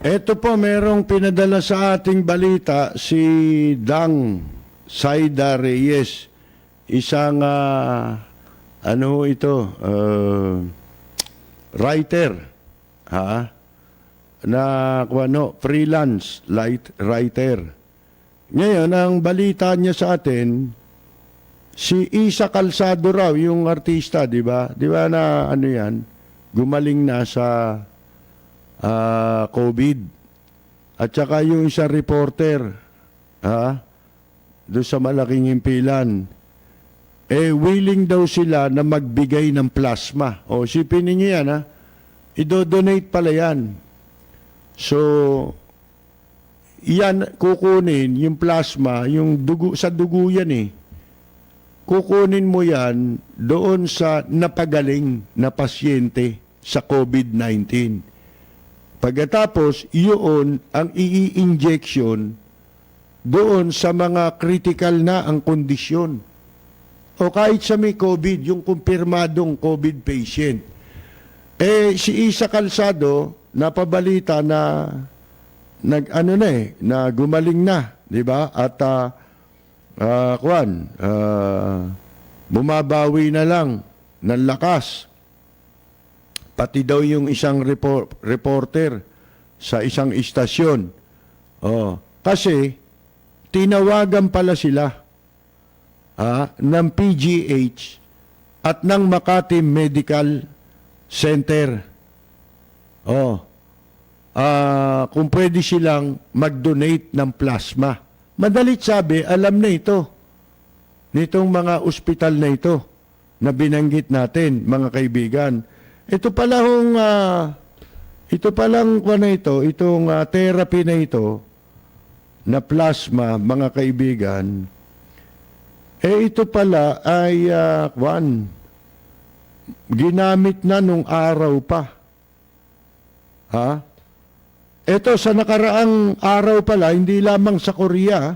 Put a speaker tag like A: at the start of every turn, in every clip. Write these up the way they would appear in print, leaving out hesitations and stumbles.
A: Ito po, merong pinadala sa ating balita si Dang Saida Reyes. Isang, ano ho ito, writer, ha? Na, freelance writer. Ngayon, ang balita niya sa atin, si Isa Calzado raw, yung artista, di ba? Di ba na, ano yan, gumaling na sa COVID. At saka yung isang reporter, doon sa malaking himpilan, willing daw sila na magbigay ng plasma. O, sipin ninyo yan, i-donate pala yan. So, yan, kukunin, yung plasma, yung dugo, sa dugo yan kukunin mo yan doon sa napagaling na pasyente sa COVID-19. Pagkatapos, iyon ang i-injection doon sa mga critical na ang kondisyon. O kahit sa may COVID, yung kumpirmadong COVID patient. Si Isa Calzado, napabalita na na gumaling na, di ba? At bumabawi na lang ng lakas. Pati daw yung isang reporter sa isang istasyon. Kasi tinawagan pala sila ng PGH at ng Makati Medical Center. Kung pwede silang mag-donate ng plasma. Madalit sabi, alam na ito. Nitong mga ospital na ito na binanggit natin, mga kaibigan. Ito palang itong therapy na ito, na plasma, mga kaibigan, ito pala ay ginamit na nung araw pa. Ito sa nakaraang araw pala, hindi lamang sa Korea.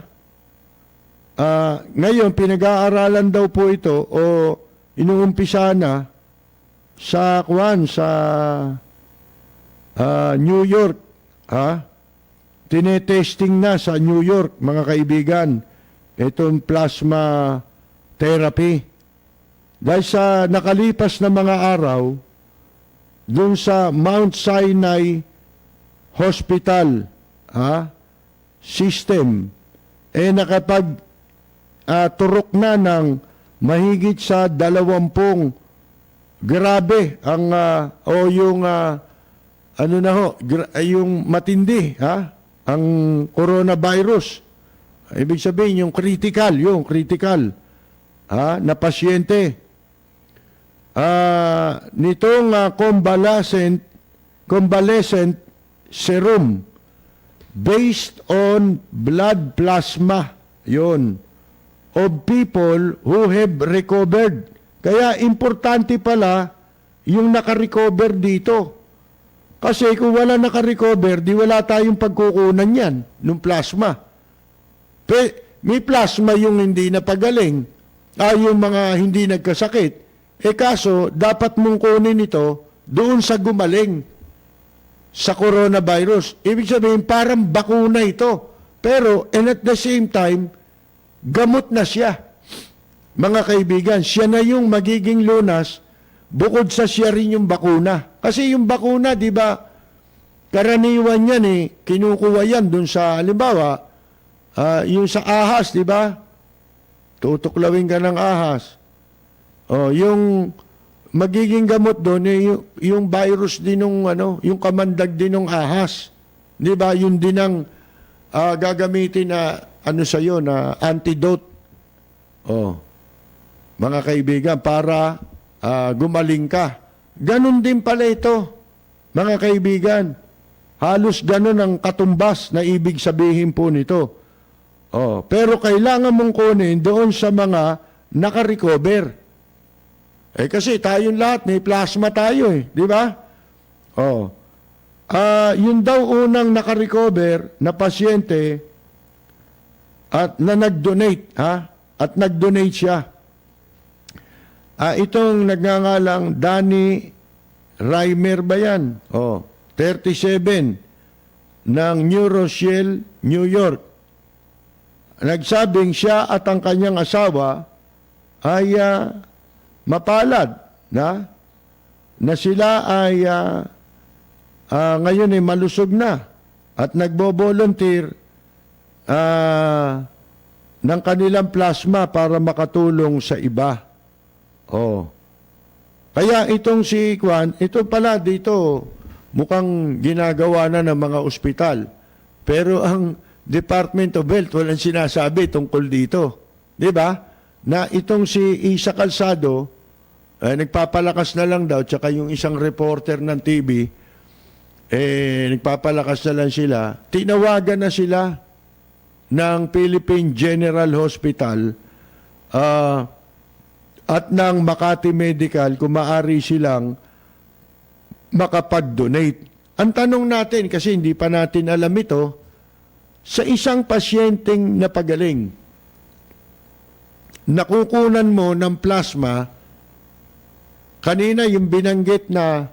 A: Ngayon, pinag-aaralan daw po ito o inuumpisa na sa New York. Tinetesting na sa New York, mga kaibigan, itong plasma therapy. Dahil sa nakalipas na mga araw, dun sa Mount Sinai Hospital system, turok na ng mahigit sa 20 grabe ang yung matindi ang coronavirus. Ibig sabihin yung critical na pasyente. Nitong convalescent serum based on blood plasma of people who have recovered. Kaya importante pala yung naka-recover dito. Kasi kung wala naka-recover, di wala tayong pagkukunan yan ng plasma. May plasma yung hindi napagaling, yung mga hindi nagkasakit. Kaso, dapat mong kunin ito doon sa gumaling sa coronavirus. Ibig sabihin, parang bakuna ito. Pero, and at the same time, gamot na siya. Mga kaibigan, siya na yung magiging lunas, bukod sa siya rin yung bakuna. Kasi yung bakuna, di ba, karaniwan yan kinukuha yan dun sa, halimbawa, yung sa ahas, di ba? Tutuklawin ka ng ahas. Yung magiging gamot doon yung virus din yung kamandag din ng ahas. 'Di ba? Yun din ang gagamitin na na antidote. Mga kaibigan, para gumaling ka. Ganon din pala ito, mga kaibigan. Halos ganon ang katumbas na ibig sabihin po nito. Pero kailangan mong kunin doon sa mga naka-recover. Kasi tayong lahat, may plasma tayo di ba? Yun daw unang naka-recover na pasyente at na nag-donate, at nag-donate siya. Itong nagngangalang Danny Reimer ba yan? 37. ng New Rochelle, New York. Nagsabing siya at ang kanyang asawa ay mapalad na sila ay ngayon ay malusog na at nagbo-volunteer ng kanilang plasma para makatulong sa iba. Oh. Kaya itong si Kwan, ito pala dito, mukhang ginagawa na ng mga ospital. Pero ang Department of Health walang sinasabi tungkol dito. Di ba? Na itong si Isa Calzado, nagpapalakas na lang daw, tsaka yung isang reporter ng TV, nagpapalakas na lang sila. Tinawagan na sila ng Philippine General Hospital at ng Makati Medical kung maaari silang makapag-donate. Ang tanong natin, kasi hindi pa natin alam ito, sa isang pasyenteng napagaling, nakukunan mo ng plasma, kanina yung binanggit na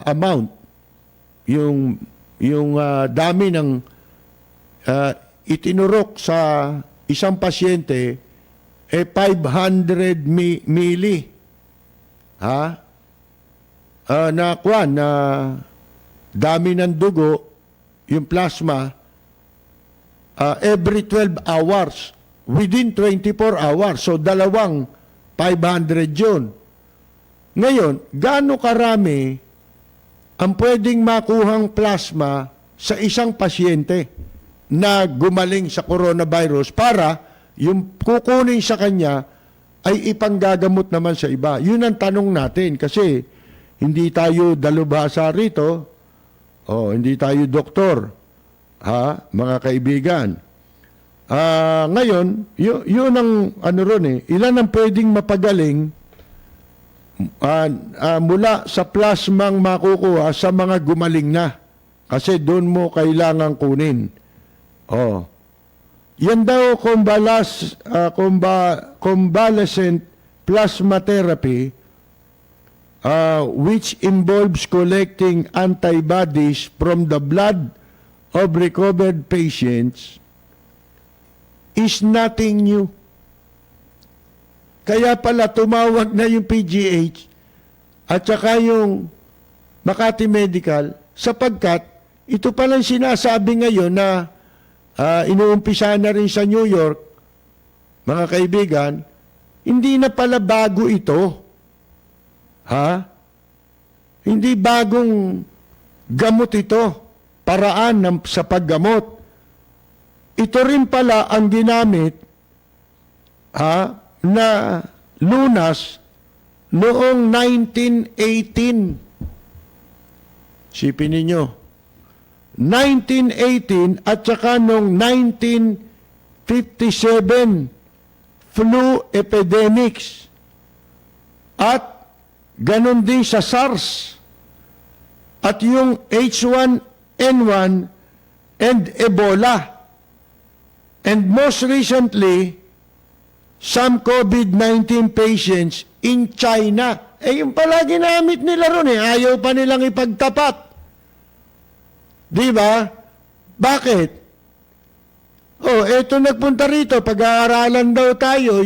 A: amount, yung dami ng itinurok sa isang pasyente, 500 milli. Na dami ng dugo, yung plasma, every 12 hours, within 24 hours. So, dalawang 500 yun. Ngayon, gaano karami ang pwedeng makuhang plasma sa isang pasyente na gumaling sa coronavirus para yung kukunin sa kanya ay ipanggagamot naman sa iba. Yun ang tanong natin kasi hindi tayo dalubhasa rito, hindi tayo doktor, mga kaibigan. Ngayon, yun ang ilan ang pwedeng mapagaling mula sa plasmang makukuha sa mga gumaling na. Kasi doon mo kailangan kunin. Yan daw convalescent plasma therapy, which involves collecting antibodies from the blood of recovered patients, is nothing new. Kaya pala tumawag na yung PGH at saka yung Makati Medical sapagkat ito palang sinasabi ngayon na inuumpisa na rin sa New York, mga kaibigan, hindi na pala bago ito. Hindi bagong gamot ito, paraan sa paggamot. Ito rin pala ang ginamit na lunas noong 1918. Sipin ninyo, 1918 at saka noong 1957 flu epidemics at ganon din sa SARS at yung H1N1 and Ebola. And most recently, some COVID-19 patients in China. Yung pala ginamit nila ron ayaw pa nilang ipagtapat. Di ba? Bakit? Eto nagpunta rito, pag-aaralan daw tayo,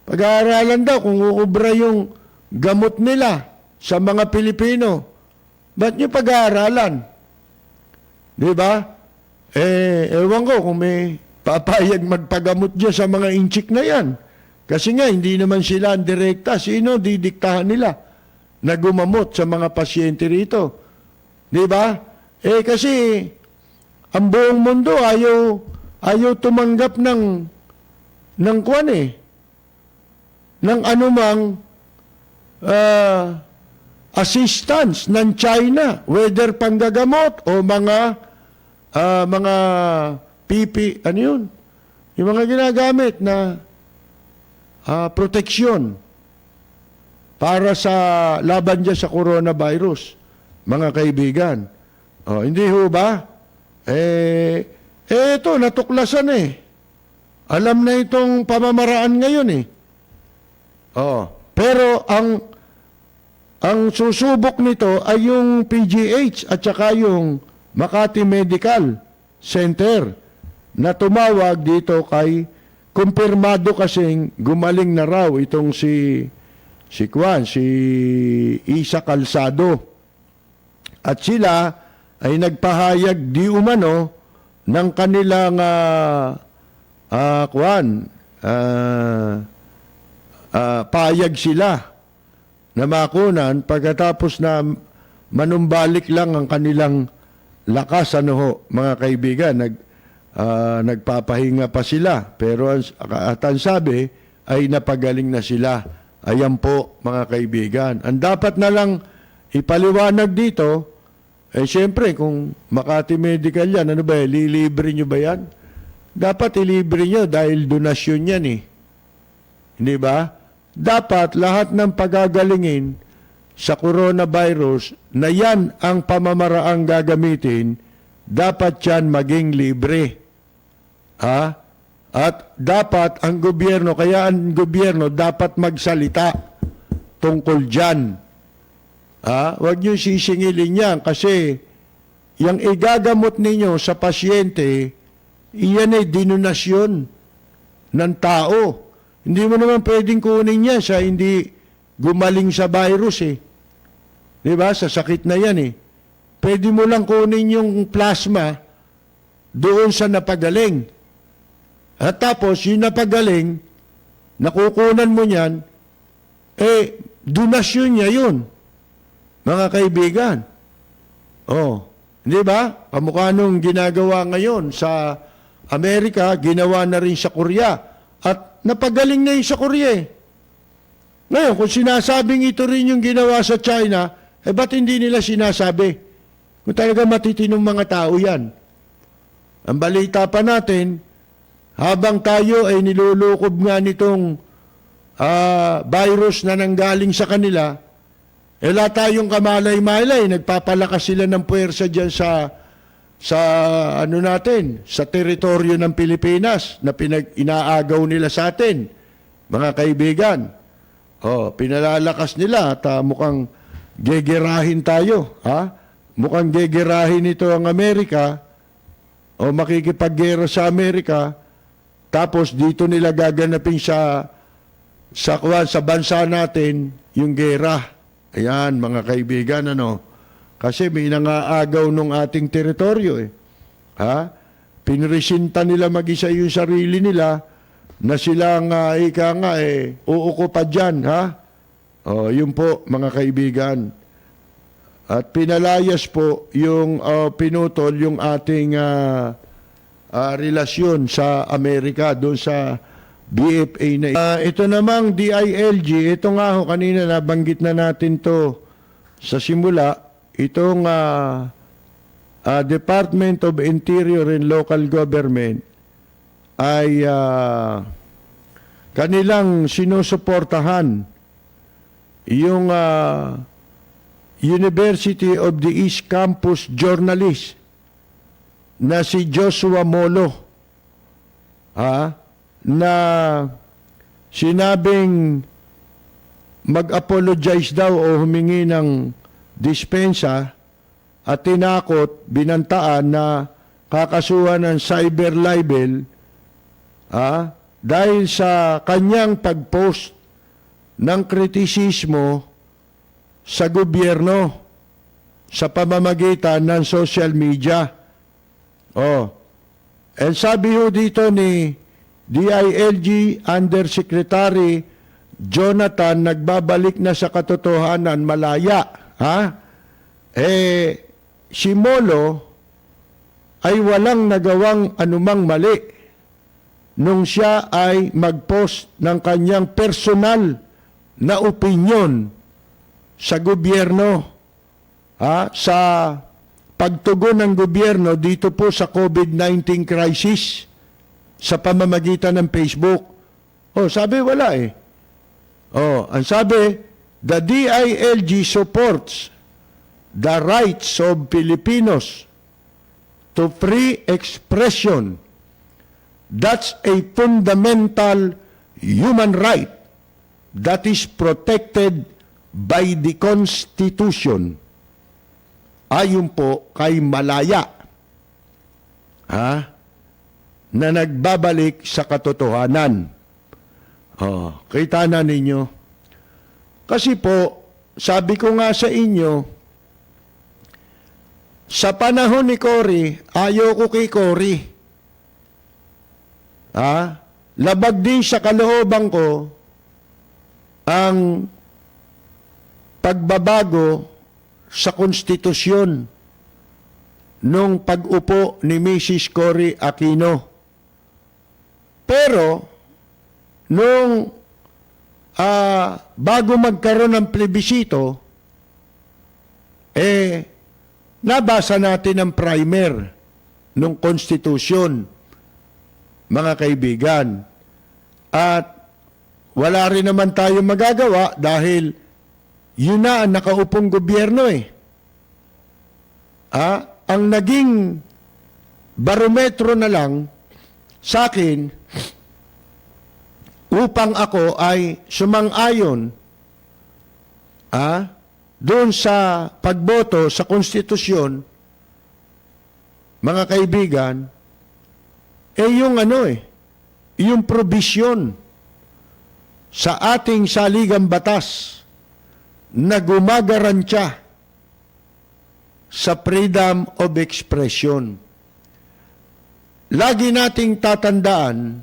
A: pag-aaralan daw kung uubra yung gamot nila sa mga Pilipino. Ba't nyo pag-aaralan? Di ba? Ewan ko kung may papayag magpagamot dyan sa mga inchik na yan. Kasi nga, hindi naman sila direkta. Sino didiktahan nila na gumamot sa mga pasyente rito? Di ba? Kasi ang buong mundo ayaw tumanggap ng kwan ng anumang assistance ng China, whether panggagamot o mga ano yun? Yung mga ginagamit na proteksyon para sa laban dyan sa coronavirus, mga kaibigan. Hindi ho ba? Ito, natuklasan Alam na itong pamamaraan ngayon Pero ang Ang susubok nito ay yung PGH at saka yung Makati Medical Center na tumawag dito kay kumpirmado kasing gumaling na raw itong si Isa Calzado. At sila ay nagpahayag di umano ng kanilang payag sila na makunan pagkatapos na manumbalik lang ang kanilang lakas, ano ho, mga kaibigan. Nagpapahinga pa sila, pero at ang sabi ay napagaling na sila. Ayan po, mga kaibigan. Ang dapat na lang ipaliwanag dito, siyempre, kung Makati Medical yan, ano ba, lilibre nyo ba yan? Dapat ilibre nyo dahil donasyon yan eh. Hindi ba? Dapat lahat ng pagagalingin sa coronavirus na yan ang pamamaraang gagamitin, dapat yan maging libre. At dapat ang gobyerno, kaya ang gobyerno dapat magsalita tungkol dyan. Huwag nyo sisingilin yan kasi yung igagamot ninyo sa pasyente, iyan ay dinonasyon ng tao. Hindi mo naman pwedeng kunin niya sa hindi gumaling sa virus eh. Diba? Sa sakit na yan eh. Pwede mo lang kunin yung plasma doon sa napagaling. At tapos, yung napagaling, nakukunan mo niyan, donasyon niya yun. Mga kaibigan. Di ba? Kamukha nung ginagawa ngayon sa Amerika, ginawa na rin sa Korea. At napagaling na yun sa Korea eh. Ngayon, kung sinasabing ito rin yung ginawa sa China, ba't hindi nila sinasabi? Kung talaga matitinong mga tao yan. Ang balita pa natin, habang tayo ay nilulukob nga nitong virus na nanggaling sa kanila, wala tayong kamalay-malay, nagpapalakas sila ng puwersa dyan sa sa teritoryo ng Pilipinas na inaagaw nila sa atin, mga kaibigan. Pinalalakas nila at mukhang gegerahin tayo. Mukhang gegerahin ito ang Amerika o makikipaggera sa Amerika, tapos dito nila gaganapin sa bansa natin yung gera. Ayan, mga kaibigan, ano. Kasi may nangaagaw nung ating teritoryo eh. Pinresinta nila mag-isa yung sarili nila na silang uuko pa dyan, yun po, mga kaibigan. At pinalayas po yung pinutol yung ating relasyon sa Amerika doon sa BFA na ito namang DILG, ito nga ho, kanina nabanggit na natin to sa simula. Itong Department of Interior and Local Government ay kanilang sinusuportahan yung University of the East Campus journalist na si Joshua Molo, na sinabing mag-apologize daw o humingi ng dispensa at tinakot, binantaan na kakasuhan ng cyber libel dahil sa kanyang pag-post ng kritisismo sa gobyerno sa pamamagitan ng social media. And sabi ho dito ni DILG Undersecretary Jonathan, nagbabalik na sa katotohanan, malaya. Si Molo ay walang nagawang anumang mali nung siya ay mag-post ng kanyang personal na opinyon sa gobyerno, sa pagtugon ng gobyerno dito po sa COVID-19 crisis sa pamamagitan ng Facebook. Sabi wala eh. Ang sabi, the DILG supports the rights of Filipinos to free expression. That's a fundamental human right that is protected by the Constitution, ayon po kay Malaya, na nagbabalik sa katotohanan. Kita na ninyo. Kasi po, sabi ko nga sa inyo, sa panahon ni Cory, ayoko kay Cory. Labag din sa kalooban ko ang pagbabago sa konstitusyon nung pag-upo ni Mrs. Cory Aquino. Pero, nung bago magkaroon ng plebisito, nabasa natin ang primer ng konstitusyon, mga kaibigan. At wala rin naman tayo magagawa dahil yun na ang nakaupong gobyerno Ang naging barometro na lang sa akin upang ako ay sumang-ayon doon sa pagboto sa konstitusyon, mga kaibigan, yung probisyon sa ating saligang batas na gumagarantya sa freedom of expression. Lagi nating tatandaan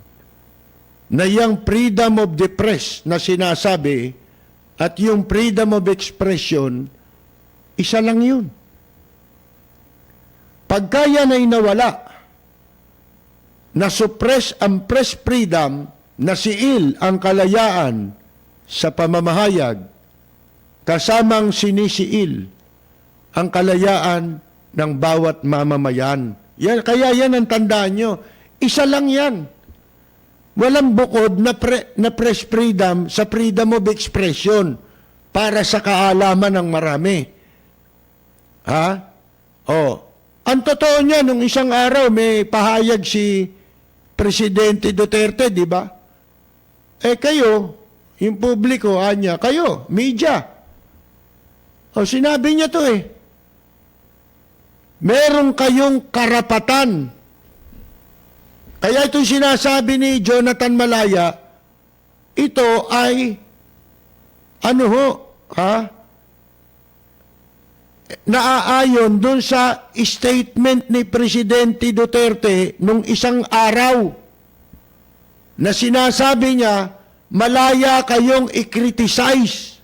A: na yung freedom of the press na sinasabi at yung freedom of expression, isa lang yun. Pagka yan ay nawala, na-suppress ang press freedom, nasiil ang kalayaan sa pamamahayag, kasamang sinisiil ang kalayaan ng bawat mamamayan. Kaya yan ang tandaan nyo. Isa lang yan. Walang bukod na press freedom sa freedom of expression para sa kaalaman ng marami. Ang totoo niya, nung isang araw may pahayag si Presidente Duterte, di ba? Kayo, yung publiko, kayo, media. Sinabi niya to meron kayong karapatan. Kaya itong sinasabi ni Jonathan Malaya, ito ay, naaayon dun sa statement ni Presidente Duterte nung isang araw na sinasabi niya, malaya kayong i-criticize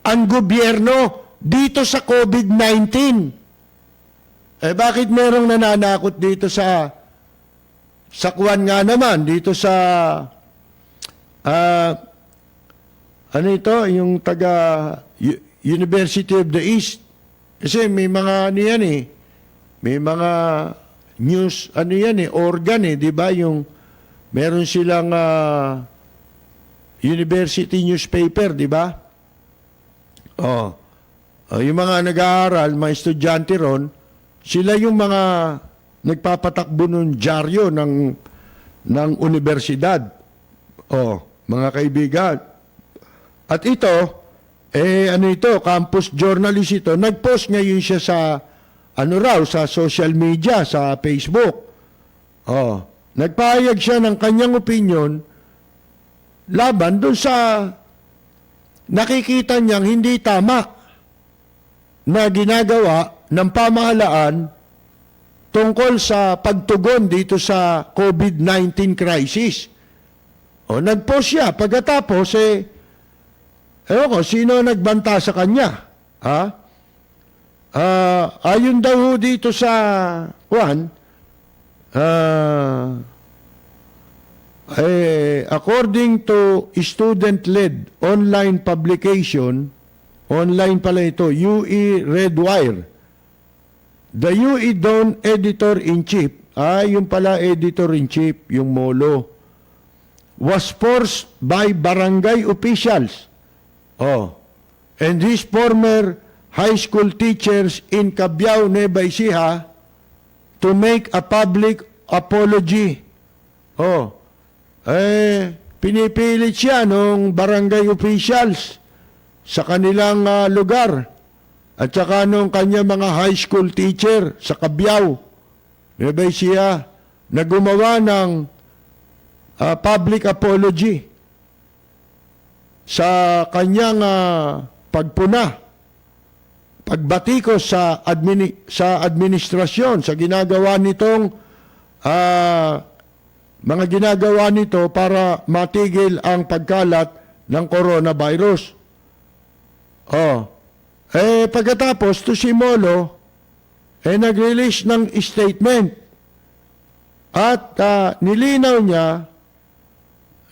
A: ang gobyerno dito sa COVID-19. Bakit merong nananakot dito sa kuwan nga naman, dito sa yung taga University of the East. Kasi may mga may mga news, organ di ba? Yung meron silang university newspaper, di ba? Yung mga nag-aaral, mga estudyante ron, sila yung mga nagpapatakbo ng dyaryo ng universidad. Mga kaibigan. At ito, campus journalist ito, nag-post ngayon siya sa, sa social media, sa Facebook. Nagpahayag siya ng kanyang opinion laban doon sa nakikita niyang hindi tama na ginagawa ng pamahalaan tungkol sa pagtugon dito sa COVID-19 crisis. Nag-post siya. Pagkatapos, sino nagbanta sa kanya? Ayon daw dito sa according to student-led online publication, online pala ito, UE Redwire, the UE Dawn Editor-in-Chief, yung pala Editor-in-Chief, yung Molo, was forced by barangay officials, and these former high school teachers in Cabiao, Nueva Ecija, to make a public apology. Pinipilit siya ng barangay officials sa kanilang lugar. At saka nung kanya mga high school teacher sa Cabiao, Nueva Ecija, na gumawa ng public apology sa kanyang pagpuna, pagbatikos sa administrasyon, sa ginagawa nitong mga ginagawa nito para matigil ang pagkalat ng coronavirus. Pagkatapos, to si Molo, nag-release ng statement at nilinaw niya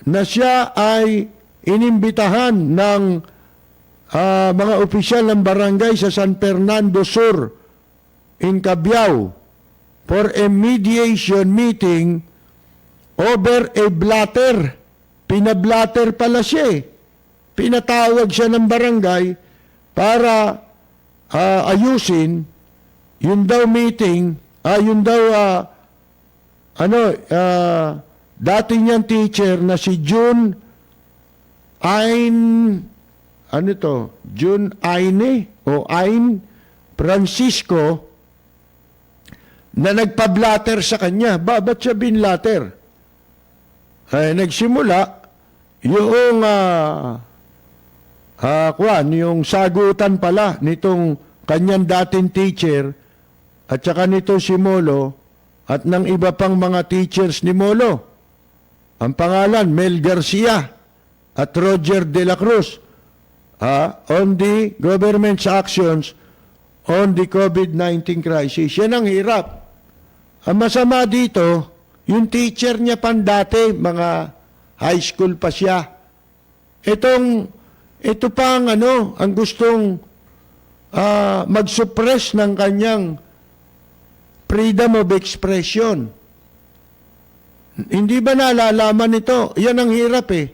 A: na siya ay inimbitahan ng mga opisyal ng barangay sa San Fernando Sur in Cabiao for a mediation meeting over a blatter. Pinablatter pala siya. Pinatawag siya ng barangay para ayusin yun daw meeting, dati niyang teacher na si June Ain Francisco na nagpa-blatter sa kanya. Ba't siya binlatter? Nagsimula yung yung sagutan pala nitong kanyang dating teacher at saka nito si Molo at ng iba pang mga teachers ni Molo. Ang pangalan, Mel Garcia at Roger De La Cruz, on the government's actions on the COVID-19 crisis. Yan ang hirap. Ang masama dito, yung teacher niya pandati, mga high school pa siya. Ito pa ang gustong mag-suppress ng kanyang freedom of expression. Hindi ba nalalaman ito? Yan ang hirap eh.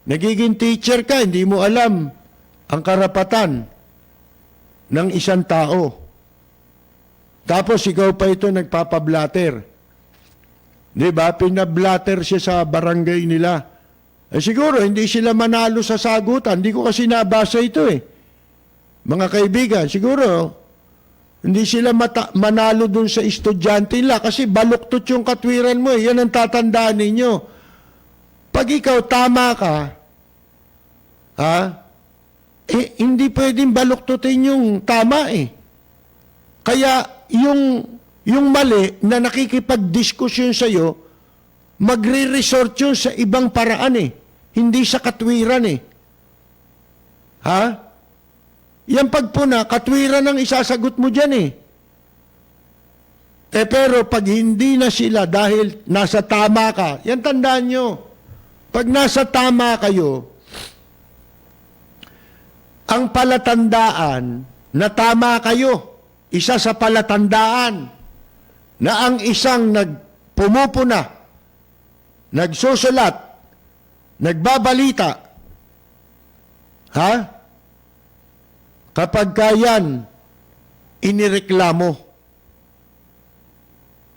A: Nagiging teacher ka, hindi mo alam ang karapatan ng isang tao. Tapos ikaw pa ito nagpapablatter. Di ba? Pinablatter siya sa barangay nila. Siguro, hindi sila manalo sa sagutan. Hindi ko kasi nabasa ito eh. Mga kaibigan, siguro, hindi sila manalo dun sa estudyante nila kasi baluktot yung katwiran mo eh. Yan ang tatandaan ninyo. Pag ikaw tama ka, hindi pwedeng baluktutin yung tama eh. Kaya yung mali na nakikipag-diskusyon sa'yo, magre-resort yun sa ibang paraan eh. Hindi sa katwiran eh. Yan pagpuna, katwiran ang isasagot mo dyan eh. Pero pag hindi na sila dahil nasa tama ka, yan tandaan nyo. Pag nasa tama kayo, ang palatandaan na tama kayo, isa sa palatandaan na ang isang pumupuna, nagsusulat, nagbabalita, kapag kayan, inireklamo.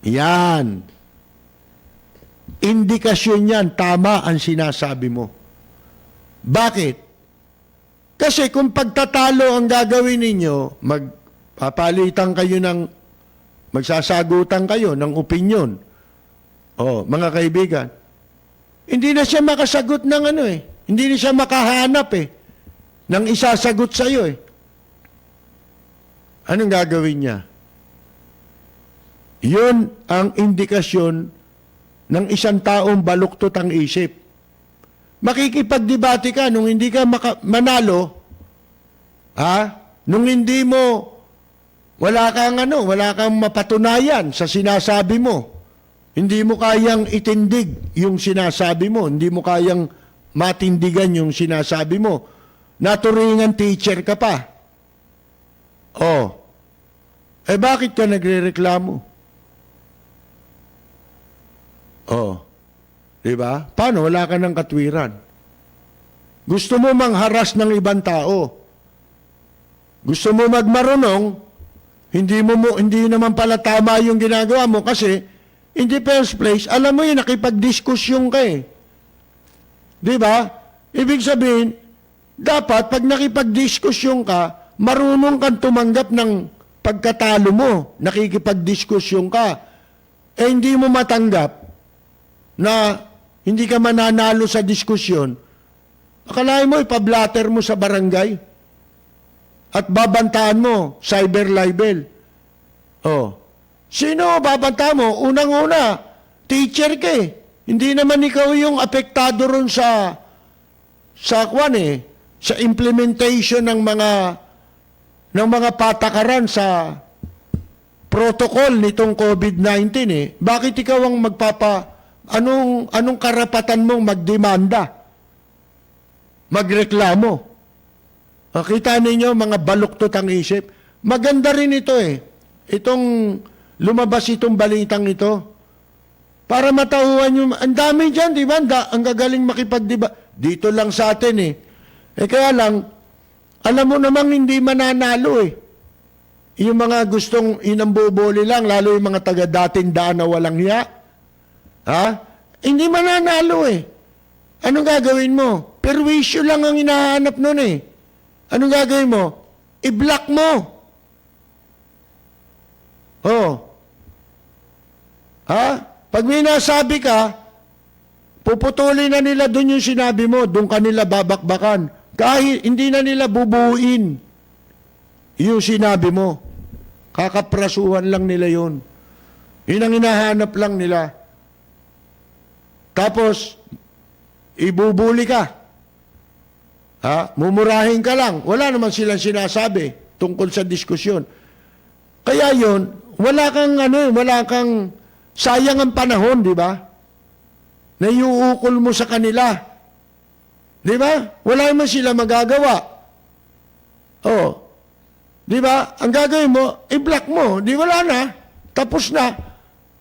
A: Yan. Indikasyon yan, tama ang sinasabi mo. Bakit? Kasi kung pagtatalo ang gagawin ninyo, magpapalitan kayo magsasagutan kayo ng opinyon. Mga kaibigan, hindi na siya makasagot ng hindi na siya makahanap ng isasagot sa iyo Anong gagawin niya? Yun ang indikasyon ng isang taong baluktot ang isip. Makikipagdebate ka nung hindi ka manalo, nung hindi mo, wala kang mapatunayan sa sinasabi mo. Hindi mo kayang itindig yung sinasabi mo. Hindi mo kayang matindigan yung sinasabi mo. Naturingan teacher ka pa. Bakit ka nagrereklamo? Diba? Paano? Wala ka ng katwiran. Gusto mo mangharas ng ibang tao. Gusto mo magmarunong, hindi naman pala tama yung ginagawa mo kasi in the first place, alam mo yun, nakipag-diskusyon ka Diba? Ibig sabihin, dapat pag nakipagdiskusyon ka, marunong kang tumanggap ng pagkatalo mo, nakikipagdiskusyon ka. Eh hindi mo matanggap na hindi ka mananalo sa diskusyon. Akalain mo, ipablatter mo sa barangay at babantaan mo, cyber libel. Oh. Sino babantaan mo? Unang-una, teacher ka eh. Hindi naman ikaw yung apektado ron sa implementation ng mga patakaran sa protocol nitong COVID-19 eh. Bakit ikaw ang anong karapatan mong magdemanda? Magreklamo? Kita ninyo, mga baluktot ang isip. Maganda rin ito eh. Lumabas itong balitang ito. Para matauhan nyo, ang dami dyan, di ba? Ang gagaling makipagdiba. Dito lang sa atin eh. Kaya lang, alam mo namang hindi mananalo eh. Yung mga gustong inambubuli lang, lalo yung mga taga-dating daan na walang hiya. Ha? Hindi mananalo eh. Anong gagawin mo? Perwisyo lang ang hinahanap nun eh. Anong gagawin mo? I-block mo. Oh. Ha? Pag may nasabi ka, puputulin na nila doon yung sinabi mo, doon ka nila babakbakan. Kahit hindi na nila bubuuin yung sinabi mo. Kakaprasuhan lang nila yun. Yun ang hinahanap lang nila. Tapos, ibubuli ka. Ha? Mumurahin ka lang. Wala naman silang sinasabi tungkol sa diskusyon. Kaya yun, wala kang sayang ang panahon, di ba? Na iuukol mo sa kanila. Di ba? Wala naman sila magagawa. Oh. Di ba? Ang gagawin mo, i-block mo. Di wala na. Tapos na.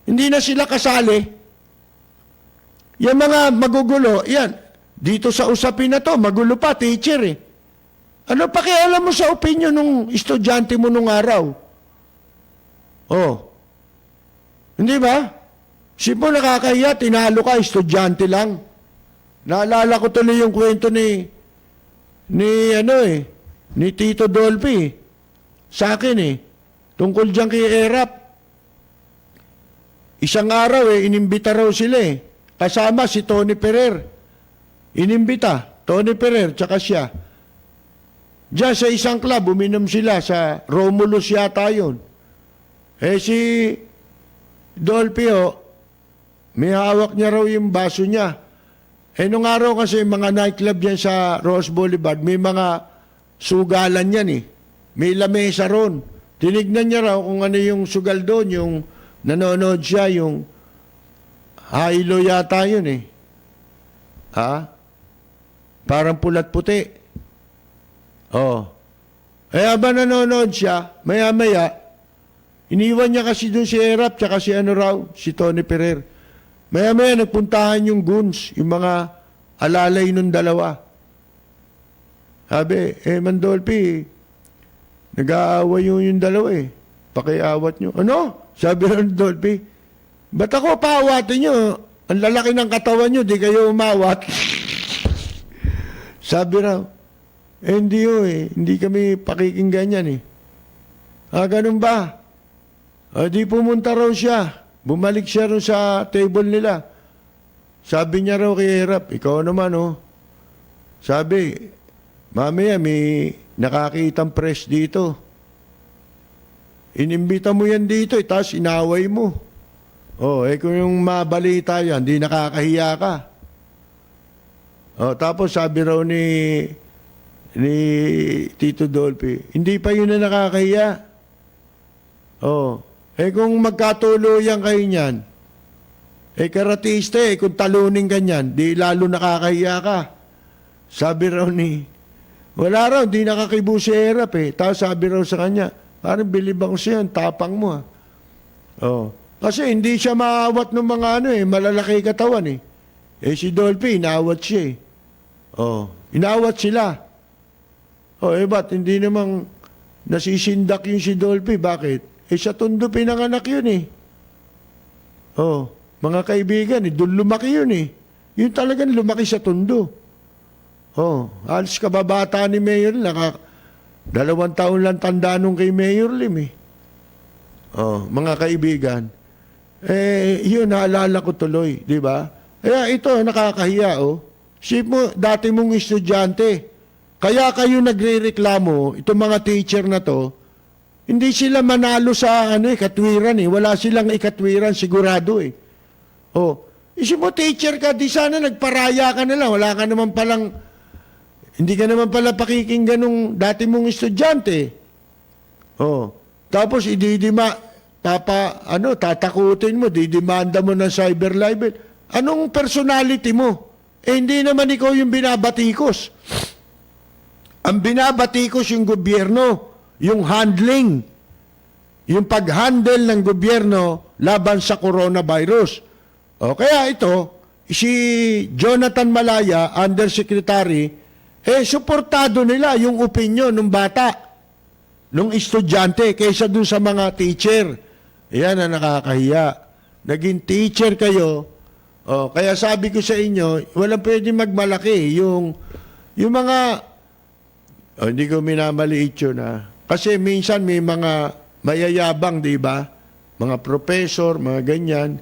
A: Hindi na sila kasali. Yung mga magugulo, yan. Dito sa usapin na to, magulo pa, teacher eh. Ano pakialam mo sa opinion ng estudyante mo nung araw? Oh. Hindi ba? Sipo nakakahiya, tinalo ka, estudyante lang. Naalala ko tuloy yung kwento ni Tito Dolphy. Sa akin eh. Tungkol dyan kay Erap. Isang araw inimbita raw sila eh. Kasama si Tony Ferrer. Inimbita, Tony Ferrer, tsaka siya. Diyan sa isang club, uminom sila sa Romulus yata yun. Si Dolphy, may hawak niya raw yung baso niya. Nung araw kasi mga nightclub yan sa Rose Boulevard, may mga sugalan yan eh. May lamesa ron. Tinignan niya raw kung ano yung sugal doon, yung nanonood siya, yung Hilo yata yun eh. Ha? Parang pulat-puti. Oh. Habang nanonood siya, maya-maya, iniwan niya kasi doon si Erap, tsaka si Tony Ferrer. Maya-maya nagpuntahan yung goons, yung mga alalay nung dalawa. Sabi, Mandolphy, nag-aaway yung dalawa eh. Pakiawat nyo. Ano? Sabi ng Dolphy, ba't ako paawatin nyo? Ang lalaki ng katawan nyo, di kayo umawat. Sabi raw, hindi hindi kami pakikinggan yan eh. Ganun ba? Di pumunta raw siya. Bumalik siya rin sa table nila. Sabi niya raw kay Erap, ikaw naman Sabi, mamaya may nakakitang press dito. Inimbita mo yan dito, tapos inaway mo. Kung yung mabalita yan, di nakakahiya ka. Tapos sabi raw ni Tito Dolphy, hindi pa yun na nakakahiya. Kung magkatuluyan kayo niyan, karatista kung talunin ka niyan, di lalo nakakahiya ka. Sabi raw wala raw, di nakakibo si Erap Tapos sabi raw sa kanya, parang bilib ako siya, tapang mo Kasi hindi siya maawat ng mga malalaki katawan si Dolphy, inaawat siya inaawat sila. Ba't hindi namang nasisindak yung si Dolphy? Bakit? Sa Tondo pinanganak yun mga kaibigan, doon lumaki yun Yun talagang lumaki sa Tondo. Oh, halos kababata ni Mayor, 2 taon lang tanda nung kay Mayor Lim eh. Oh, mga kaibigan. Yun, naalala ko tuloy, di ba? Kaya ito, nakakahiya, oh. Sip mo, dati mong estudyante. Kaya kayo nagre-reklamo, itong mga teacher na to, hindi sila manalo sa katwiran eh. Wala silang ikatwiran, sigurado eh. Oh, isip mo, teacher ka, di sana nagparaya ka na lang. Wala ka naman palang, hindi ka naman pala pakikinggan nung dati mong estudyante. Oh, tapos tatakutin mo, didemanda mo ng cyber libel. Anong personality mo? Hindi naman ikaw yung binabatikos. Ang binabatikos yung gobyerno, yung handling, yung pag-handle ng gobyerno laban sa coronavirus. O kaya ito, si Jonathan Malaya, Undersecretary, suportado nila yung opinion ng bata, ng estudyante, kaysa dun sa mga teacher. Yan ang nakakahiya. Naging teacher kayo. Kaya sabi ko sa inyo, walang pwede magmalaki. Yung mga, hindi ko minamaliit yun ha. Kasi minsan may mga mayayabang, di ba? Mga professor, mga ganyan.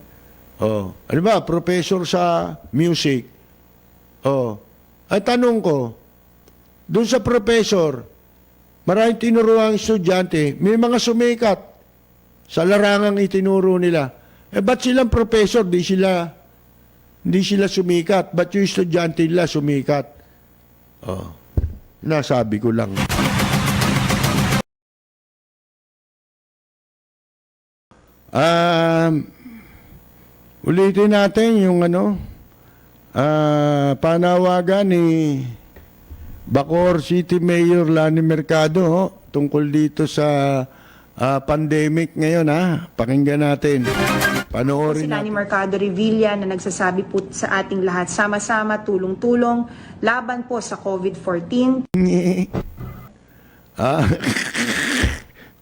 A: Ano ba, professor sa music. Ang tanong ko, dun sa professor, maraming tinuruang estudyante, may mga sumikat sa larangang itinuro nila. Ba't silang professor, di sila sumikat? Ba't yung estudyante nila sumikat? Nasabi ko lang. Ulitin natin yung panawagan ni Bacoor City Mayor Lani Mercado tungkol dito sa pandemic ngayon Pakinggan natin. Panoorin
B: Si Lani
A: natin.
B: Mercado Revilla na nagsasabi po sa ating lahat, sama-sama, tulong-tulong, laban po sa COVID-14.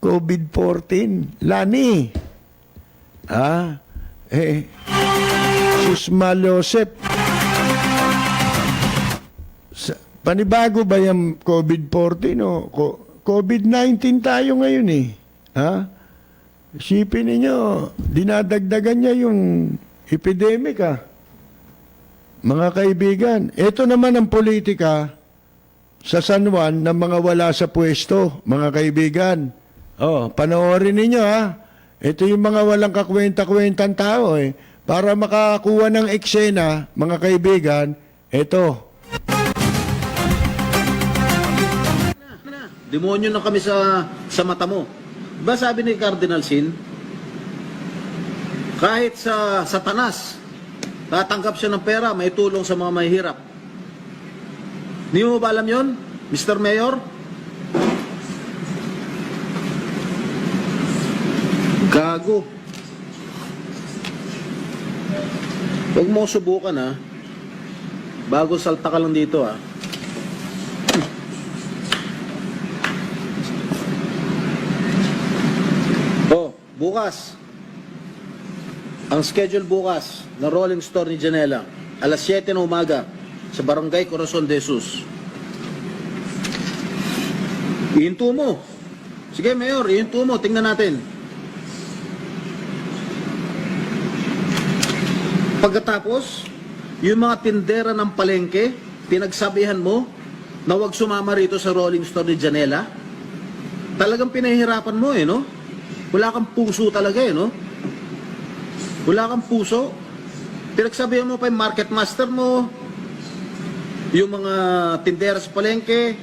A: COVID-14. Lani. Susma Joseph. Panibago ba yung COVID-14 o COVID-19 tayo ngayon eh? Isipin ninyo, dinadagdagan niya yung epidemic Mga kaibigan, ito naman ang politika sa San Juan ng mga wala sa pwesto, mga kaibigan. Panoorin ninyo Ito yung mga walang kakwenta-kwentang tao Para makakuha ng eksena, mga kaibigan, ito.
C: Demonyo na kami sa mata mo. Ba sabi ni Cardinal Sin, kahit sa Satanas, tatanggap siya ng pera, may tulong sa mga mahihirap. Hindi mo ba alam yun, Mr. Mayor? Gago. Huwag mo subukan bago salta ka lang dito Bukas, ang schedule bukas ng Rolling Store ni Janela, alas 7 ng umaga, sa Barangay Corazon de Jesus. Ihinto mo. Sige, Mayor, ihinto mo. Tingnan natin. Pagkatapos, yung mga tindera ng palengke, pinagsabihan mo na huwag sumama rito sa Rolling Store ni Janela. Talagang pinahihirapan mo no? Wala kang puso talaga no? Wala kang puso. Pinagsabihan mo pa yung market master mo, yung mga tindera sa palengke,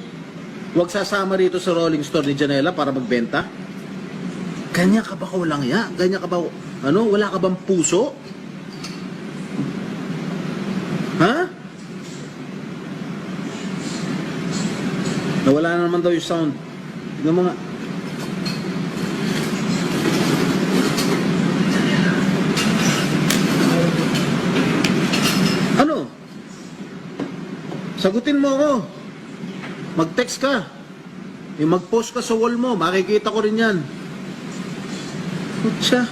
C: huwag sasama rito sa Rolling Store ni Janela para magbenta. Kanya ka ba walang ya? Kanya ka ba, wala ka bang puso? Nawala na naman daw yung sound. Tingnan mo nga. Sagutin mo ako. Mag-text ka. Mag-post ka sa wall mo. Makikita ko rin yan. Kutsa.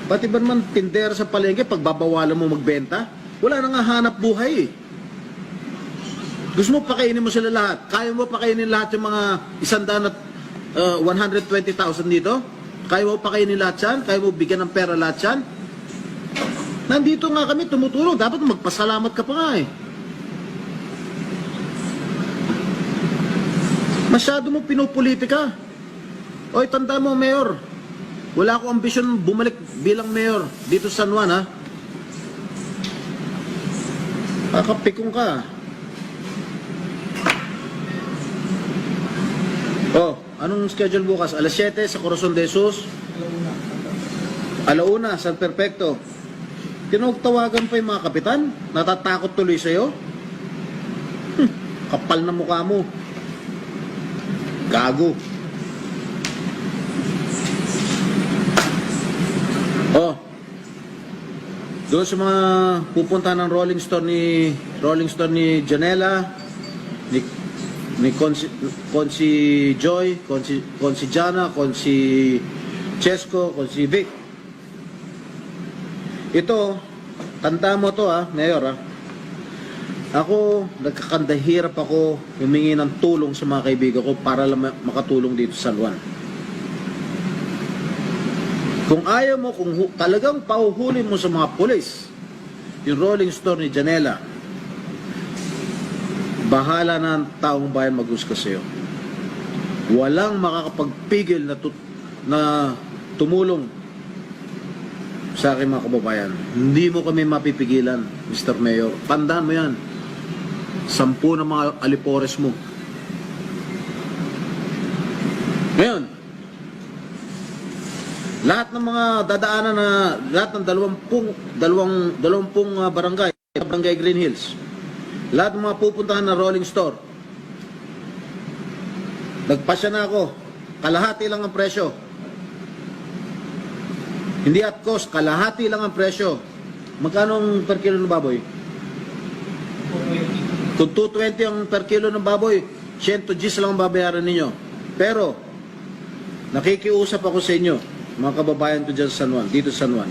C: Pati ba naman tindera sa palengke, pagbabawalan mo magbenta? Wala na nga hanap buhay Gusto mo pakainin mo sila lahat? Kaya mo pakainin lahat yung mga 120,000 dito? Kaya mo pakainin lahat yan? Kaya mo bigyan ng pera lahat yan? Nandito nga kami, tumutulong. Dapat magpasalamat ka pa nga eh. Masyado mo pinupolitika. Oy, tanda mo, Mayor. Wala akong ambisyon bumalik bilang Mayor dito sa San Juan, ha? Kakapikong ka. Oh, anong schedule bukas? Alas 7 sa Corazon de Jesus. Alauna, San Perfecto. Tinawag-tawagan pa yung mga kapitan. Natatakot tuloy sa'yo. Kapal na mukha mo. Gago. Oh. Doon sa mga pupunta ng Rolling Stone ni Janela, ni Consi Joy, Consi Jana, Consi Chesko, Consi Vic. Ito, tanda mo to Mayor Ako, nagkakandahirap ako humingi ng tulong sa mga kaibigan ko para lang makatulong dito sa San Juan. Kung ayaw mo, kung talagang pauhulin mo sa mga pulis, yung Rolling Stone ni Janela, bahala na ang taong bayan mag-usga sa'yo. Walang makakapagpigil na tumulong sa aking mga kababayan. Hindi mo kami mapipigilan, Mr. Mayor. Tandaan mo yan. 10 ng mga alipores mo. Ngayon, lahat ng mga dadaanan na, lahat ng 20 barangay Green Hills, lahat ng mga pupuntahan na Rolling Store, nagpasya na ako, kalahati lang ang presyo. Hindi at cost, kalahati lang ang presyo. Magkano ang per kilo ng baboy? Kung 220 ang per kilo ng baboy, 100 Gs lang ang babayaran ninyo. Pero, nakikiusap ako sa inyo, mga kababayan ko dyan sa San Juan, dito sa San Juan.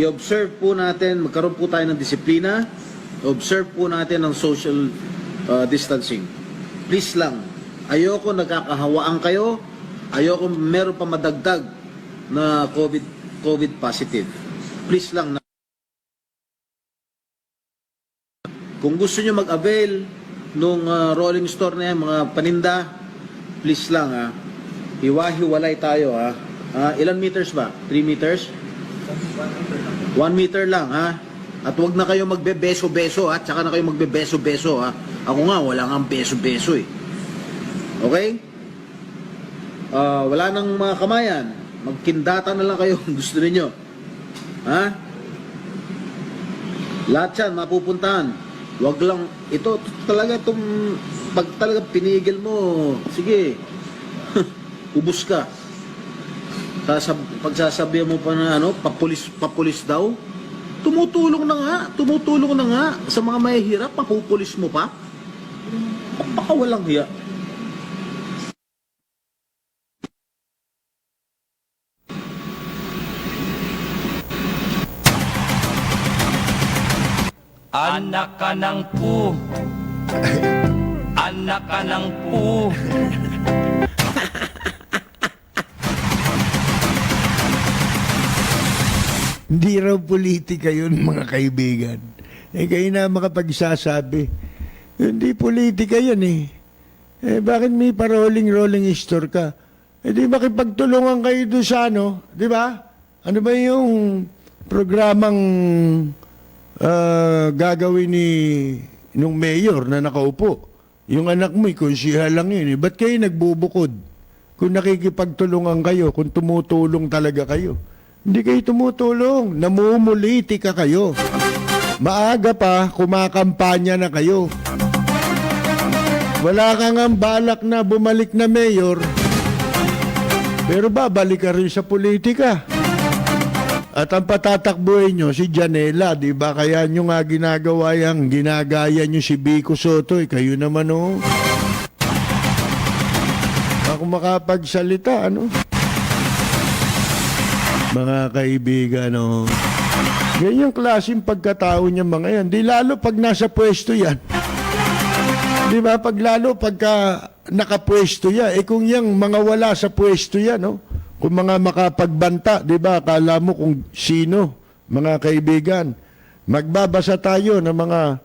C: I-observe po natin, magkaroon po tayo ng disiplina, observe po natin ang social distancing. Please lang, ayoko nagkakahawaan kayo, ayoko meron pa madagdag na COVID positive. Please lang. Kung gusto nyo mag-avail nung rolling store na yan, mga paninda, please lang hiwa-hiwalay tayo ilan meters ba? 3 meters? 1 meter lang At wag na kayo magbe-beso-beso tsaka na kayo magbe-beso-beso Ako nga, wala nga beso-beso Okay? Wala nang mga kamayan. Magkindata na lang kayo kung gusto ninyo. Lahat yan, mapupuntahan. Wag lang, ito talaga pag talaga pinigil mo, sige, ubus ka. Pagsasabihan mo pa na papulis daw, tumutulong na nga sa mga mahihirap, papupulis mo pa. Baka walang hiya.
D: Anak ka ng pu. Anak ka ng pu.
A: Hindi raw politika yun, mga kaibigan. Kayo na makapagsasabi. Hindi politika yan bakit may pa-rolling store ka? Di makipagtulungan kayo doon sa di ba? Ano ba yung programang gagawin nung mayor na nakaupo? Yung anak mo, konsihal lang yun. Ba't kayo nagbubukod? Kung nakikipagtulungan kayo, kung tumutulong talaga kayo. Hindi kayo tumutulong. Namumulitika kayo. Maaga pa, kumakampanya na kayo. Wala kang ang balak na bumalik na mayor, pero babalik ka rin sa politika. At ang patatakbuhin nyo, si Janela, di ba? Kaya nyo nga ginagawa yang, ginagaya nyo si Vico Soto. Kayo naman, Ako makapagsalita, Mga kaibigan, Ganyang klaseng pagkatao niya mga yan. Di lalo pag nasa pwesto yan. Di ba? Paglalo, pagka nakapwesto yan, kung yung mga wala sa pwesto yan, no? Kung mga makapagbanta, di ba? Akala mo kung sino, mga kaibigan. Magbabasa tayo ng mga,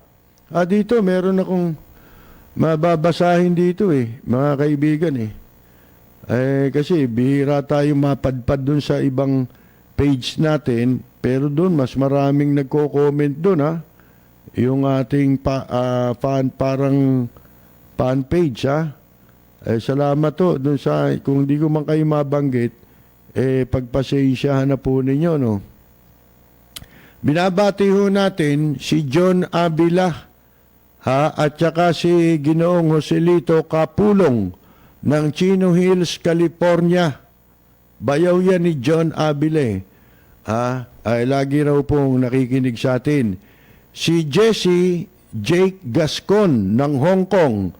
A: dito, meron akong mababasahin dito mga kaibigan kasi bihira tayo mapadpad dun sa ibang page natin, pero dun mas maraming nagko-comment dun yung ating parang fan page salamat to dun sa, kung di ko man kayo mabanggit, pagpasensyahan na po ninyo, no. Binabati ho natin si John Abila at saka si Ginoong Joselito Kapulong ng Chino Hills, California. Bayaw yan ni John Abile. Ay lagi raw pong nakikinig sa atin. Si Jesse Jake Gascon ng Hong Kong.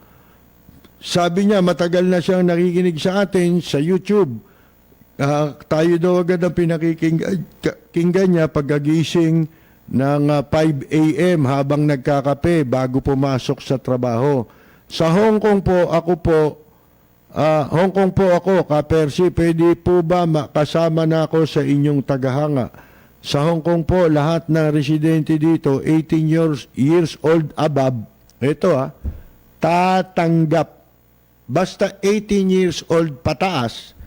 A: Sabi niya matagal na siyang nakikinig sa atin sa YouTube. Tayo daw agad ang pinakikinggan niya pagkagising ng 5 a.m. habang nagkakape bago pumasok sa trabaho. Sa Hong Kong po ako, Ka-Percy, pwede po ba makasama na ako sa inyong tagahanga? Sa Hong Kong po, lahat ng residente dito, 18 years old above, ito tatanggap. Basta 18 years old pataas,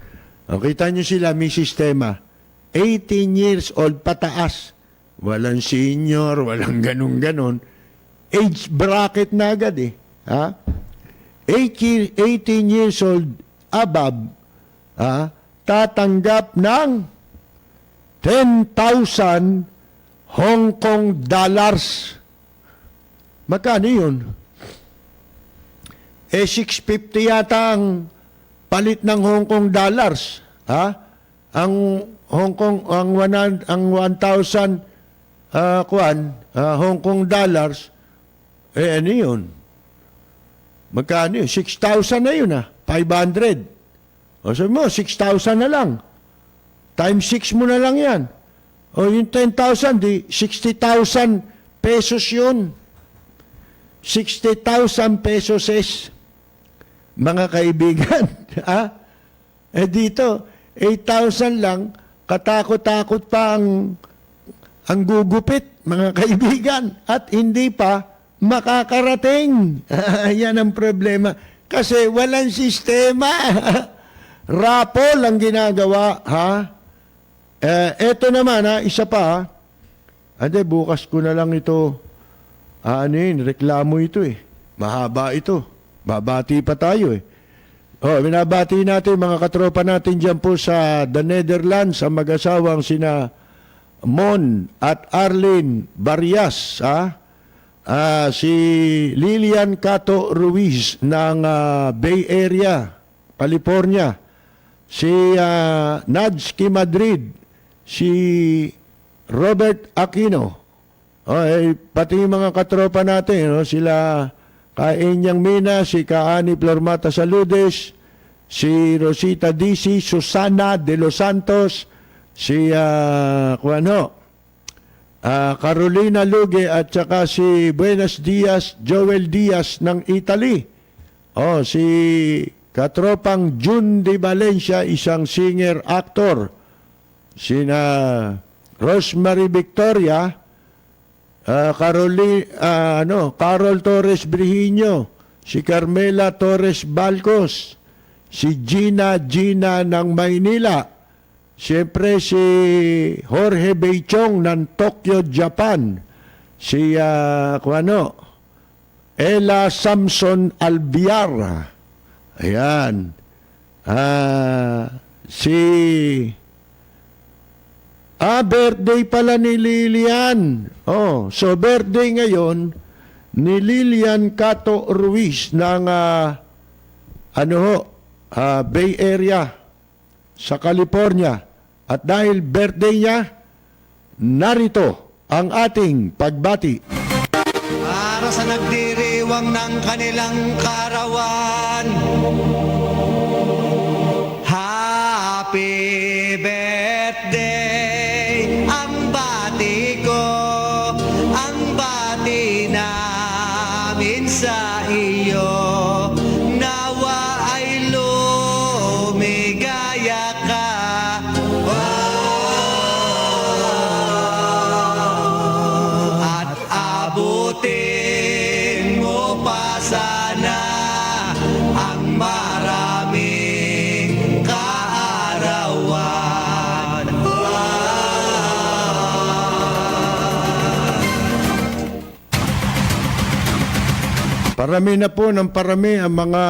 A: kita nyo sila, may sistema. 18 years old pataas. Walang senior, walang ganun-ganon. Age bracket na agad 18 years old above, tatanggap ng 10,000 Hong Kong dollars. Magkano yun? 650 yata ang palit ng Hong Kong dollars. Ang Hong Kong, ang 1,000 Hong Kong dollars, ano yun? Magkano yun? 6,000 na yun 500. O sabi mo, 6,000 na lang. Times 6 mo na lang yan. O yung 10,000, di 60,000 pesos yun. 60,000 pesos mga kaibigan. Dito, 8,000 lang, katakot-takot pa ang gugupit, mga kaibigan, at hindi pa makakarating. Yan ang problema. Kasi walang sistema. Rapol ang ginagawa, eto naman, isa pa, bukas ko na lang ito, reklamo ito Mahaba ito. Babati pa tayo binabati natin mga katropa natin dyan po sa The Netherlands, ang mag-asawang sina Mon at Arlene Barrias, si Lilian Cato Ruiz ng Bay Area, California, si Najski Madrid, si Robert Aquino, pati yung mga katropa natin, sila Kainyang Mina, si Kaani Flormata Saludes, si Rosita DC, Susana de los Santos, si Carolina Luge, at saka si Buenos Dias, Joel Diaz ng Italy. Si katropang June de Valencia, isang singer-actor. Sina Rosemary Victoria, Carol Torres Brihino, si Carmela Torres Balcos, si Gina ng Maynila, siyempre si Jorge Beichong ng Tokyo, Japan, si Ella Samson Albiar, ayan, si birthday pala ni Lilian. So birthday ngayon ni Lilian Cato Ruiz ng Bay Area sa California. At dahil birthday niya, narito ang ating pagbati.
E: Para sa nagdiriwang ng kanilang karawan, happy birthday, ang bati ko, ang bati namin sa iyo.
A: parami na po ng parami ang mga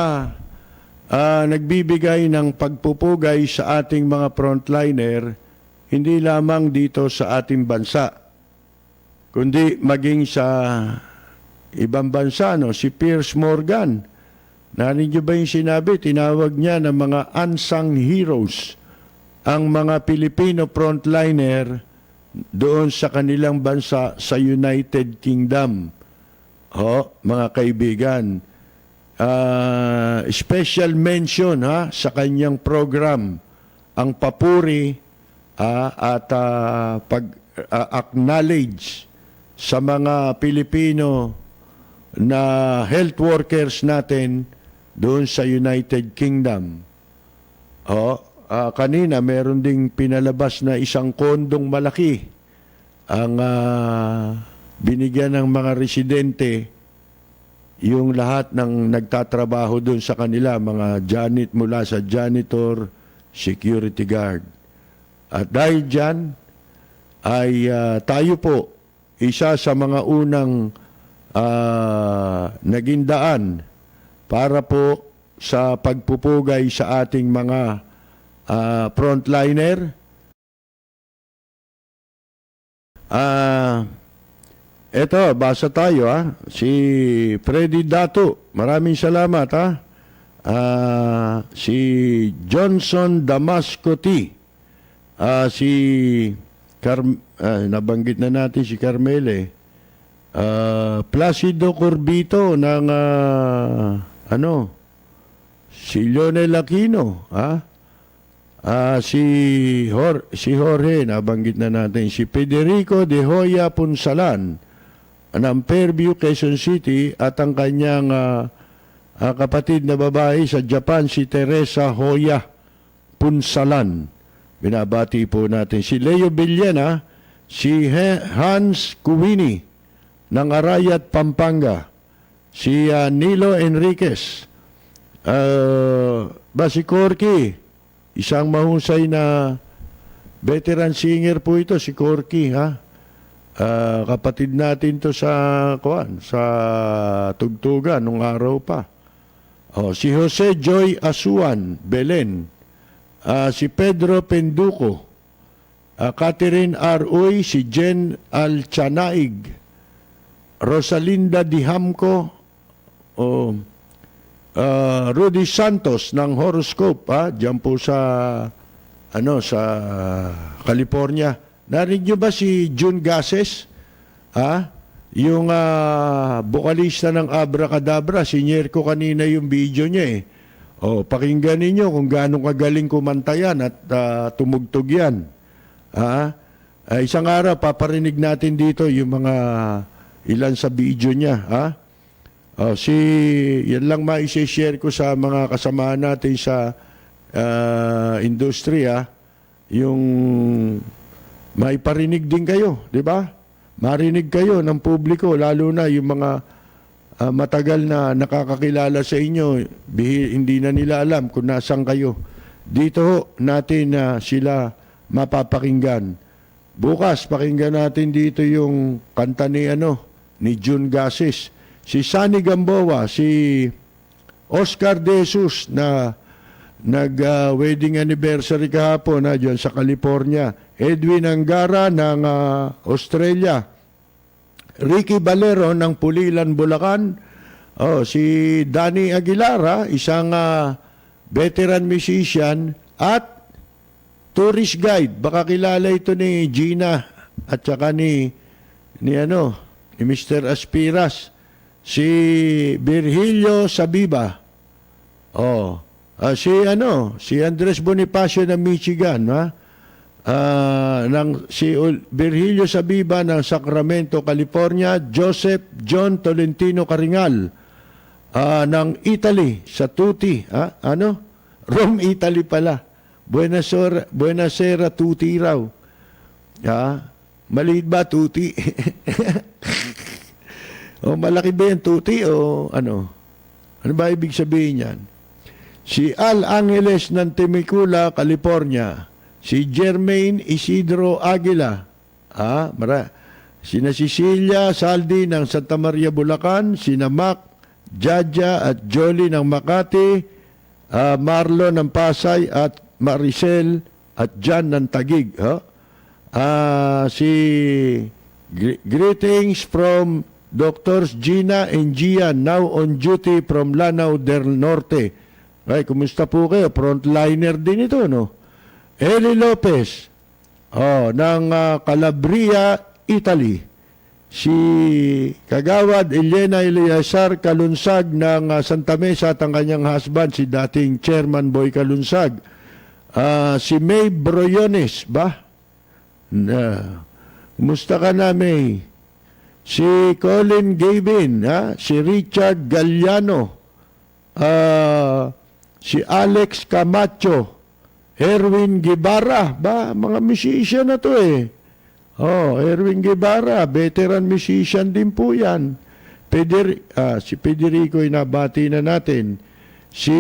A: nagbibigay ng pagpupugay sa ating mga frontliner, hindi lamang dito sa ating bansa, kundi maging sa ibang bansa. No? Si Piers Morgan, narinig niyo ba yung sinabi? Tinawag niya ng mga unsung heroes ang mga Pilipino frontliner doon sa kanilang bansa sa United Kingdom. Mga kaibigan, special mention sa kanyang program ang papuri at pag-acknowledge sa mga Pilipino na health workers natin doon sa United Kingdom. Kanina meron ding pinalabas na isang kondong malaki ang binigyan ng mga residente, yung lahat ng nagtatrabaho doon sa kanila, mga mula sa janitor, security guard. At dahil dyan, ay tayo po, isa sa mga unang naging daan para po sa pagpupugay sa ating mga frontliner. Eto, basa tayo Si Freddy Dato, maraming salamat si Johnson Damasco T. Nabanggit na natin si Carmele. Placido Corbito ng si Lionel Aquino, si Jorge, nabanggit na natin, si Federico de Hoya Punsalan ng Fairview, Quezon City, at ang kanyang kapatid na babae sa Japan, si Teresa Hoya Punsalan. Binabati po natin si Leo Villena, si Hans Kuwini ng Arayat, Pampanga, si Nilo Enriquez, si Corky, isang mahusay na veteran singer po ito, si Corky, kapatid natin to sa tugtugan nung araw pa. Si Jose Joy Asuan, Belen, si Pedro Penduco, Catherine R. Uy, si Jen Alchanaig, Rosalinda Dihamco, Rudy Santos ng Horoscope, diyan po sa California. Narinig niyo ba si June Gases? Yung bokalista ng Abracadabra, sinyer ko kanina yung video niya pakinggan ninyo kung gaano kagaling kumanta yan at tumugtog yan. Isang araw, paparinig natin dito yung mga ilan sa video niya. Yan lang ma-share ko sa mga kasama natin sa industriya, yung maiparinig din kayo, di ba? Marinig kayo ng publiko, lalo na yung mga matagal na nakakakilala sa inyo, hindi na nila alam kung nasan kayo. Dito natin sila mapapakinggan. Bukas, pakinggan natin dito yung kanta ni June Gases, si Sunny Gamboa, si Oscar De Jesus na nag-wedding anniversary kahapon dyan sa California, Edwin Angara ng Australia, Ricky Valero ng Pulilan, Bulacan, si Danny Aguilar, isang veteran musician at tourist guide. Baka kilala ito ni Gina at saka ni Mr. Aspiras. Si Virgilio Sabiba. Si Andres Bonifacio ng Michigan, si Virgilio Sabiba ng Sacramento, California, Joseph John Tolentino Caringal ng Italy, sa Tuti, Rome, Italy pala. Buenasera, Tuti raw. Maliit ba Tuti? Malaki ba yan Tuti o ano? Ano ba ibig sabihin yan? Si Al Angeles ng Temecula, California. Si Jermaine Isidro Aguila. Sina Cecilia Saldi ng Santa Maria, Bulacan. Sina Mac Jaja at Jolly ng Makati, Marlon ng Pasay at Maricel at Jan ng Taguig. Greetings from Doctors Gina and Gian, now on duty from Lanao del Norte. Ay, kumusta po kayo? Frontliner din ito, no? Eli Lopez, ng Calabria, Italy. Si Kagawad Elena Eliasar Kalunsag ng Santa Mesa at ang kanyang husband, si dating Chairman Boy Kalunsag. Si May Broyones, ba? Kumusta ka na, May? Si Colin Gavin, si Richard Galliano, si Alex Camacho, Erwin Guevara, ba? Mga musician na to eh. Erwin Guevara, veteran musician din po yan. Si Federico inabati na natin. Si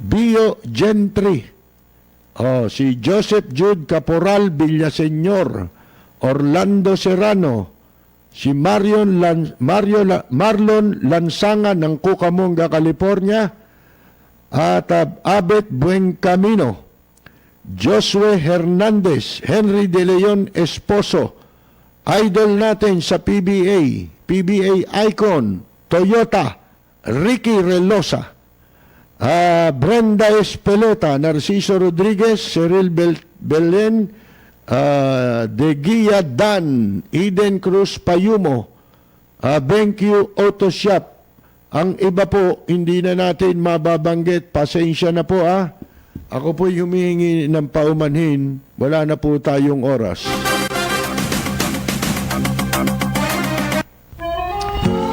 A: Bio Gentry. Si Joseph Jude Caporal Villaseñor. Orlando Serrano. Si Marlon Lansangan ng Cucamonga, California. At Abet Buencamino. Josue Hernandez, Henry De Leon Esposo, idol natin sa PBA Icon, Toyota, Ricky Relosa, Brenda Espeleta, Narciso Rodriguez, Cyril Belen, De Guia Dan, Eden Cruz Payumo, BenQ Auto Shop. Ang iba po, hindi na natin mababanggit. Pasensya na po Ako po humihingi ng paumanhin. Wala na po tayong oras.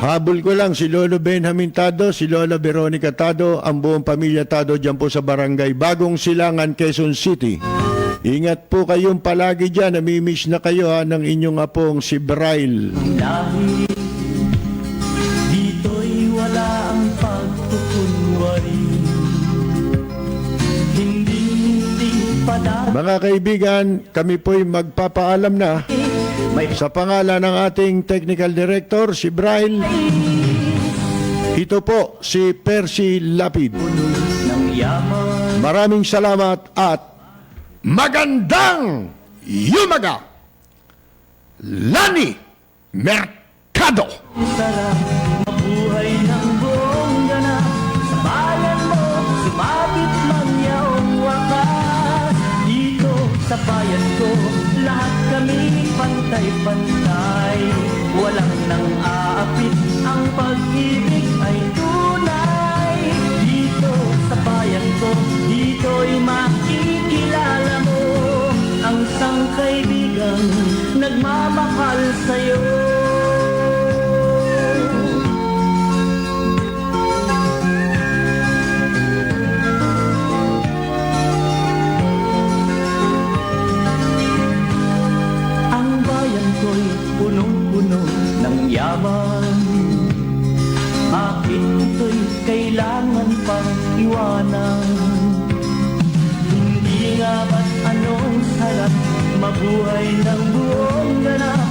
A: Habol ko lang si Lolo Benjamin Tado, si Lola Veronica Tado, ang buong pamilya Tado dyan po sa barangay Bagong Silangan, Quezon City. Ingat po kayong palagi dyan. Namimiss na kayo ng inyong apong si Braille.
D: Dahil dito'y wala ang pagkukunwari.
A: Mga kaibigan, kami po'y magpapaalam na sa pangalan ng ating Technical Director, si Braille. Ito po, si Percy Lapid. Maraming salamat at magandang yumaga! Lani Mercado!
D: Sarap mabuhay ng buong ganap. Sa bayan mo, sumabit lang yaong wakas. Dito sa bayan ko, lahat kami pantay-pantay. Walang nang aapit, ang pag-ibig ay tunay. Dito sa bayan ko, dito'y makikilala mo ang isang kaibigang nagmamahal sa'yo. Punong-puno ng yaman. Bakit ito'y kailangan pang iwanan? Hindi nga ba't anong sarap mabuhay ng buong ganap?